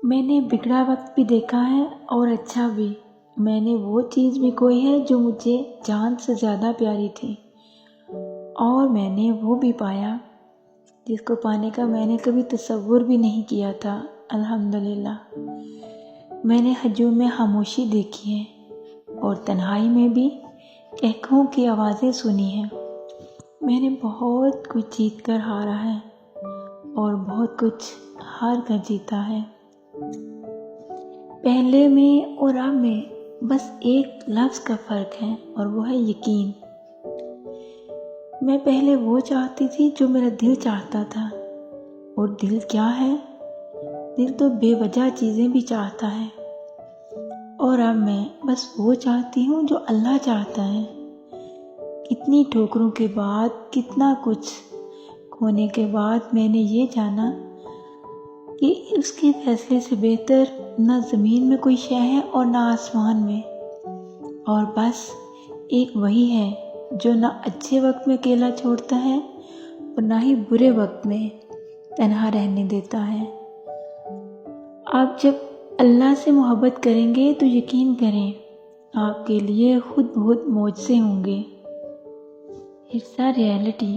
میں نے بگڑا وقت بھی دیکھا ہے اور اچھا بھی۔ میں نے وہ چیز بھی کھوئی ہے جو مجھے جان سے زیادہ پیاری تھی، اور میں نے وہ بھی پایا جس کو پانے کا میں نے کبھی تصور بھی نہیں کیا تھا۔ الحمدللہ۔ میں نے ہجوم میں خاموشی دیکھی ہے اور تنہائی میں بھی قہقہوں کی آوازیں سنی ہیں۔ میں نے بہت کچھ جیت کر ہارا ہے اور بہت کچھ ہار کر جیتا ہے۔ پہلے میں اور اب میں بس ایک لفظ کا فرق ہے، اور وہ ہے یقین۔ میں پہلے وہ چاہتی تھی جو میرا دل چاہتا تھا، اور دل کیا ہے؟ دل تو بے وجہ چیزیں بھی چاہتا ہے۔ اور اب میں بس وہ چاہتی ہوں جو اللہ چاہتا ہے۔ کتنی ٹھوکروں کے بعد، کتنا کچھ کھونے کے بعد میں نے یہ جانا کہ اس کے فیصلے سے بہتر نہ زمین میں کوئی شے ہے اور نہ آسمان میں، اور بس ایک وہی ہے جو نہ اچھے وقت میں اکیلا چھوڑتا ہے اور نہ ہی برے وقت میں تنہا رہنے دیتا ہے۔ آپ جب اللہ سے محبت کریں گے تو یقین کریں آپ کے لیے خود بہت معجزے ہوں گے۔ It's a reality.